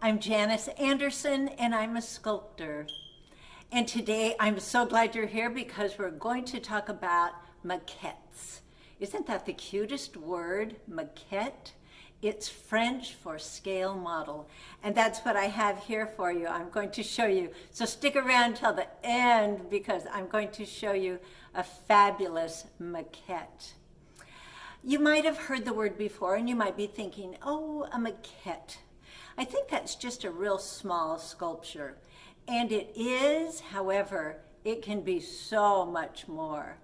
I'm Janice Anderson and I'm a sculptor. And today I'm so glad you're here because we're going to talk about maquettes. Isn't that the cutest word, maquette? It's French for scale model. And that's what I have here for you. I'm going to show you. So stick around till the end because I'm going to show you a fabulous maquette. You might have heard the word before and you might be thinking, oh, a maquette. I think that's just a real small sculpture. And it is, however, it can be so much more.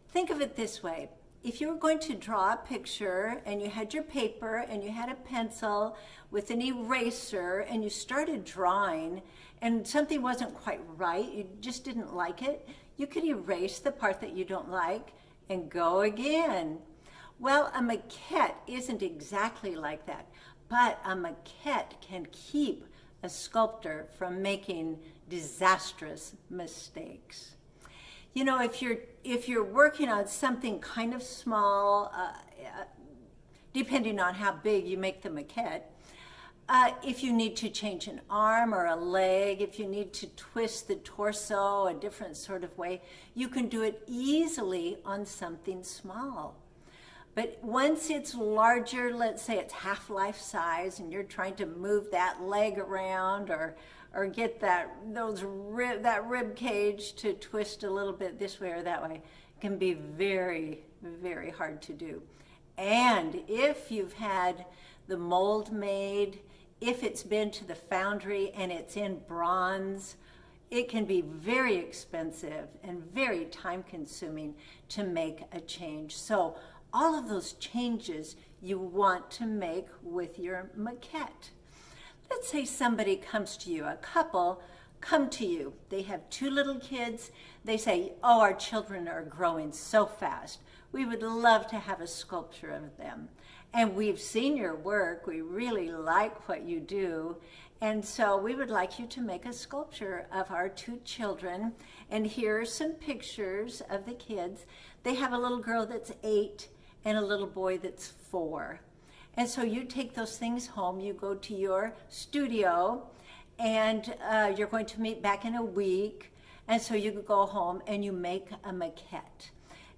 Think of it this way. If you were going to draw a picture and you had your paper and you had a pencil with an eraser and you started drawing and something wasn't quite right, you just didn't like it, you could erase the part that you don't like and go again. Well, a maquette isn't exactly like that, but a maquette can keep a sculptor from making disastrous mistakes. You know, if you're working on something kind of small, depending on how big you make the maquette, if you need to change an arm or a leg, if you need to twist the torso a different sort of way, you can do it easily on something small. But once it's larger, let's say it's half life size and you're trying to move that leg around or get that rib cage to twist a little bit this way or that way, it can be very, very hard to do. And if you've had the mold made, if it's been to the foundry and it's in bronze, it can be very expensive and very time consuming to make a change. So all of those changes you want to make with your maquette. Let's say somebody comes to you, a couple come to you. They have two little kids. They say, oh, our children are growing so fast. We would love to have a sculpture of them. And we've seen your work. We really like what you do. And so we would like you to make a sculpture of our two children. And here are some pictures of the kids. They have a little girl that's 8 and a little boy that's 4. And so you take those things home, you go to your studio, and you're going to meet back in a week. And so you go home and you make a maquette.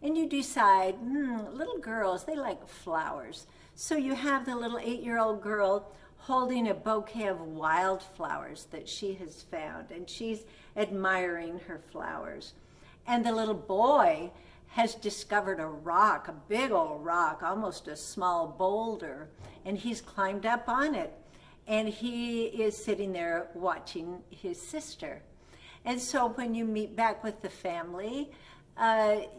And you decide, little girls, they like flowers. So you have the little 8-year-old girl holding a bouquet of wildflowers that she has found, and she's admiring her flowers. And the little boy has discovered a rock, a big old rock, almost a small boulder, and he's climbed up on it. And he is sitting there watching his sister. And so when you meet back with the family,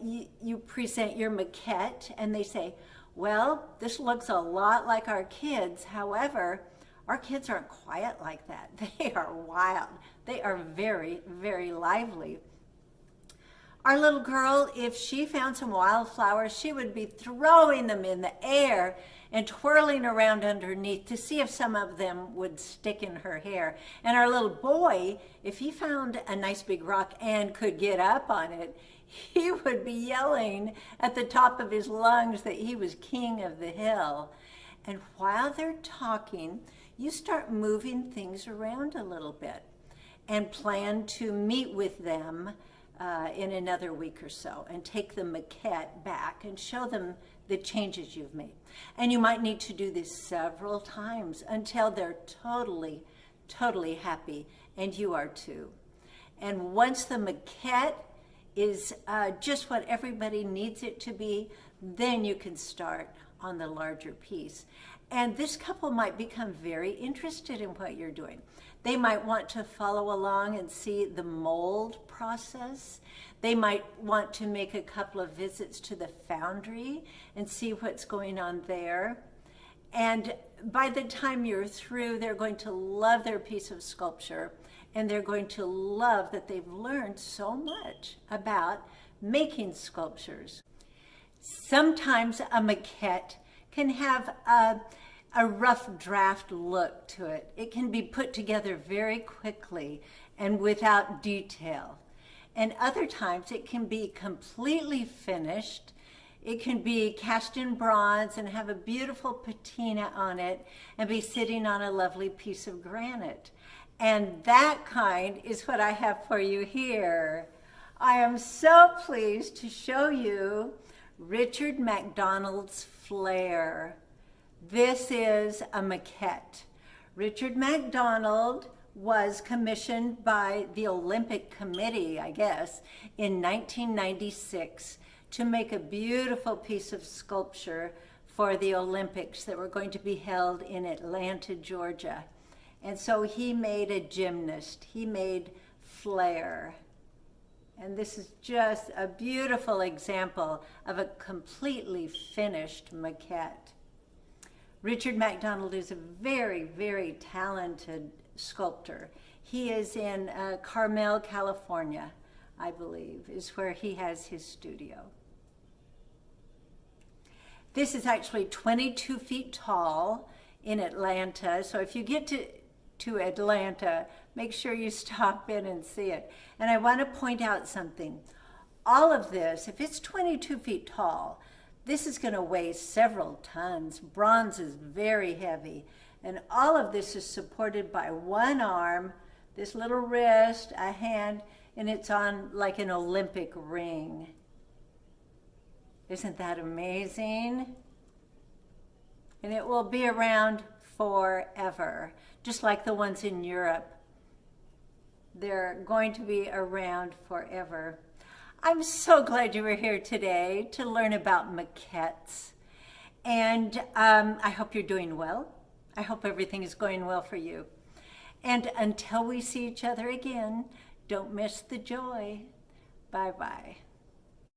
you present your maquette, and they say, well, this looks a lot like our kids. However, our kids aren't quiet like that. They are wild. They are very, very lively. Our little girl, if she found some wildflowers, she would be throwing them in the air and twirling around underneath to see if some of them would stick in her hair. And our little boy, if he found a nice big rock and could get up on it, he would be yelling at the top of his lungs that he was king of the hill. And while they're talking, you start moving things around a little bit and plan to meet with them in another week or so and take the maquette back and show them the changes you've made. And you might need to do this several times until they're totally, totally happy, and you are too. And once the maquette is just what everybody needs it to be, then you can start on the larger piece. And this couple might become very interested in what you're doing. They might want to follow along and see the mold process. They might want to make a couple of visits to the foundry and see what's going on there. And by the time you're through, they're going to love their piece of sculpture, and they're going to love that they've learned so much about making sculptures. Sometimes a maquette can have a rough draft look to it. It can be put together very quickly and without detail. And other times it can be completely finished. It can be cast in bronze and have a beautiful patina on it and be sitting on a lovely piece of granite. And that kind is what I have for you here. I am so pleased to show you Richard MacDonald's flare. This is a maquette. Richard MacDonald was commissioned by the Olympic Committee, I guess, in 1996 to make a beautiful piece of sculpture for the Olympics that were going to be held in Atlanta, Georgia. And so he made a gymnast. He made flare. And this is just a beautiful example of a completely finished maquette. Richard MacDonald is a very, very talented sculptor. He is in Carmel, California, I believe, is where he has his studio. This is actually 22 feet tall in Atlanta. So if you get to Atlanta, make sure you stop in and see it. And I want to point out something. All of this, if it's 22 feet tall, this is going to weigh several tons. Bronze is very heavy. And all of this is supported by one arm, this little wrist, a hand, and it's on like an Olympic ring. Isn't that amazing? And it will be around forever, just like the ones in Europe. They're going to be around forever. I'm so glad you were here today to learn about maquettes. And I hope you're doing well. I hope everything is going well for you. And until we see each other again, don't miss the joy. Bye-bye.